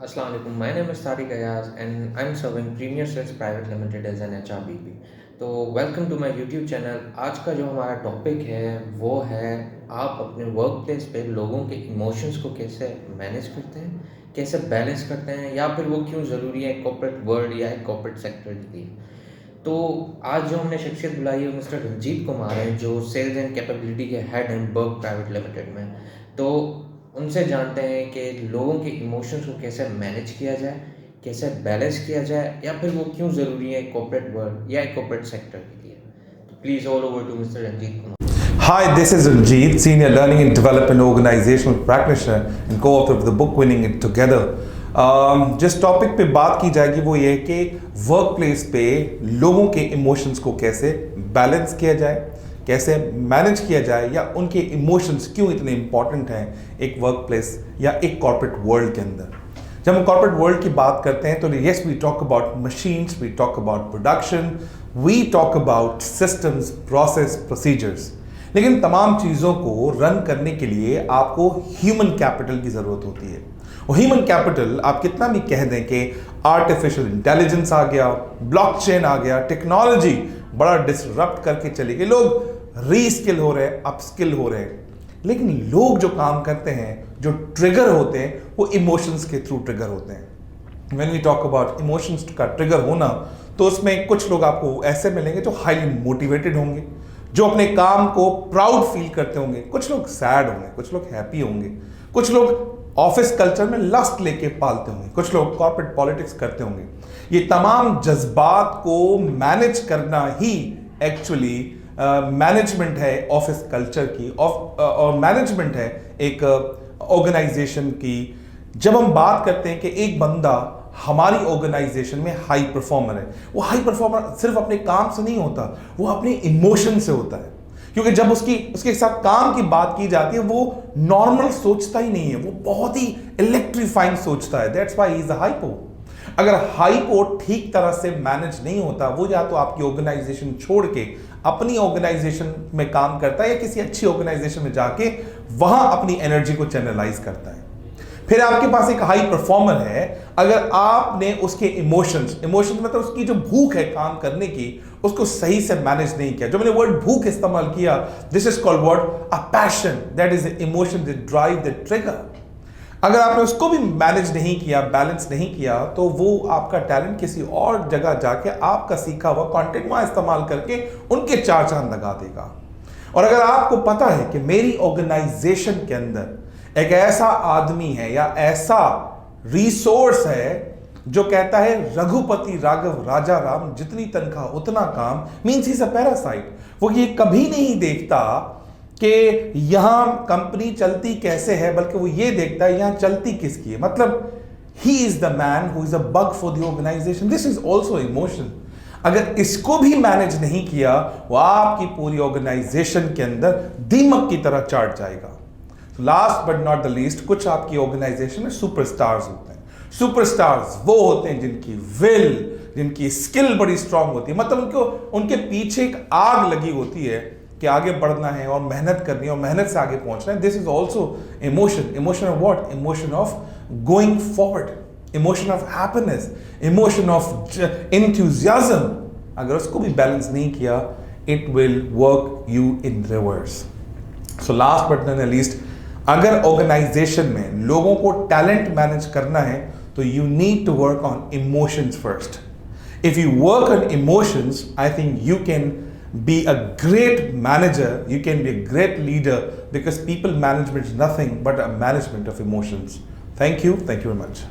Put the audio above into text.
Assalamu alaikum. My name is Tariq Ayaz and I'm serving Premier Sales Private Limited as an HRBP. तो welcome to my YouTube channel. आज का जो हमारा topic है वो है आप अपने वर्क प्लेस पे लोगों के इमोशंस को कैसे मैनेज करते हैं, कैसे बैलेंस करते हैं, या फिर वो क्यों ज़रूरी है कॉर्पोरेट वर्ल्ड या कॉर्पोरेट सेक्टर के लिए। तो आज जो हमने शख्सियत बुलाई है मिस्टर रंजीत कुमार हैं, जो सेल्स एंड कैपेबिलिटी के हेड हैं बर्ग प्राइवेट लिमिटेड में। तो उनसे जानते हैं कि लोगों के इमोशंस को कैसे मैनेज किया जाए, कैसे बैलेंस किया जाए, या फिर वो क्यों ज़रूरी है कॉर्पोरेट वर्ल्ड या कॉर्पोरेट सेक्टर के लिए। तो please all over to mister Ranjeet Kumar. Hi, this is Ranjit, Senior Learning and Development Organizational Practitioner and co-author of the book Winning It Together. जिस टॉपिक पे बात की जाएगी वो ये है कि वर्क प्लेस पे लोगों के इमोशंस को कैसे बैलेंस किया जाए, कैसे मैनेज किया जाए, या उनके इमोशंस क्यों इतने इंपॉर्टेंट हैं एक वर्क प्लेस या एक कॉर्पोरेट वर्ल्ड के अंदर। जब हम कॉर्पोरेट वर्ल्ड की बात करते हैं तो yes we talk about machines, we talk about production, we talk about systems, process, procedures, लेकिन तमाम चीज़ों को रन करने के लिए आपको ह्यूमन कैपिटल की ज़रूरत होती है। और ह्यूमन कैपिटल आप कितना भी कह दें कि आर्टिफिशियल इंटेलिजेंस आ गया, ब्लॉकचेन आ गया, टेक्नोलॉजी बड़ा डिसरप्ट करके चली गई, लोग रीस्किल हो रहे हैं, अपस्किल हो रहे हैं, लेकिन लोग जो काम करते हैं, जो ट्रिगर होते हैं, वो इमोशंस के थ्रू ट्रिगर होते हैं। When we talk about emotions का ट्रिगर होना, तो उसमें कुछ लोग आपको ऐसे मिलेंगे जो हाईली मोटिवेटेड होंगे, जो अपने काम को प्राउड फील करते होंगे, कुछ लोग सैड होंगे, कुछ लोग हैप्पी होंगे, कुछ लोग ऑफिस कल्चर में लस्ट लेके पालते होंगे, कुछ लोग कॉर्पोरेट पॉलिटिक्स करते होंगे। ये तमाम जज्बात को मैनेज करना ही एक्चुअली मैनेजमेंट है ऑफिस कल्चर की, और मैनेजमेंट है एक ऑर्गेनाइजेशन की। जब हम बात करते हैं कि एक बंदा हमारी ऑर्गेनाइजेशन में हाई परफॉर्मर है, वो हाई परफॉर्मर सिर्फ अपने काम से नहीं होता, वो अपने इमोशन से होता है। क्योंकि जब उसके साथ काम की बात की जाती है, वो नॉर्मल सोचता ही नहीं है, वो बहुत ही इलेक्ट्रीफाइंग सोचता है। That's why he is a hypo. अगर हाइपो ठीक तरह से मैनेज नहीं होता, वो या तो आपकी ऑर्गेनाइजेशन छोड़ के अपनी ऑर्गेनाइजेशन में काम करता है, या किसी अच्छी ऑर्गेनाइजेशन में जाके वहां अपनी एनर्जी को चैनलाइज करता है। फिर आपके पास एक हाई परफॉर्मर है, अगर आपने उसके इमोशंस मतलब उसकी जो भूख है काम करने की, उसको सही से मैनेज नहीं किया। जो मैंने वर्ड भूख इस्तेमाल किया, this is called word a passion, that is the emotion that drive the trigger. अगर आपने उसको भी मैनेज नहीं किया, बैलेंस नहीं किया, तो वो आपका टैलेंट किसी और जगह जाके आपका सीखा हुआ कंटेंट वहां इस्तेमाल करके उनके चार चांद लगा देगा। और अगर आपको पता है कि मेरी ऑर्गेनाइजेशन के अंदर एक ऐसा आदमी है या ऐसा रिसोर्स है जो कहता है रघुपति राघव राजा राम, जितनी तनख्वाह उतना काम, means he is a parasite. वो ये कभी नहीं देखता कि यहां कंपनी चलती कैसे है, बल्कि वो ये देखता है यहां चलती किसकी है। मतलब he is the man who is a bug for the organisation. This is also emotion. अगर इसको भी मैनेज नहीं किया, वो आपकी पूरी ऑर्गेनाइजेशन के अंदर दीमक की तरह चाट जाएगा। Last but not the least, कुछ आपकी ऑर्गेनाइजेशन में सुपरस्टार्स होते हैं। सुपरस्टार्स वो होते हैं जिनकी विल, जिनकी स्किल बड़ी स्ट्रांग होती है, मतलब उनके पीछे एक आग लगी होती है कि आगे बढ़ना है और मेहनत करनी है और मेहनत से आगे पहुंचना है। This is also emotion of what? Emotion of going forward, emotion of happiness, emotion of enthusiasm. अगर उसको भी बैलेंस नहीं किया, it will work you in reverse. So last but not least, अगर ऑर्गेनाइजेशन में लोगों को टैलेंट मैनेज करना है, तो you need to work on emotions first. If you work on emotions, I think you can be a great manager, you can be a great leader, because people management is nothing but a management of emotions. Thank you very much.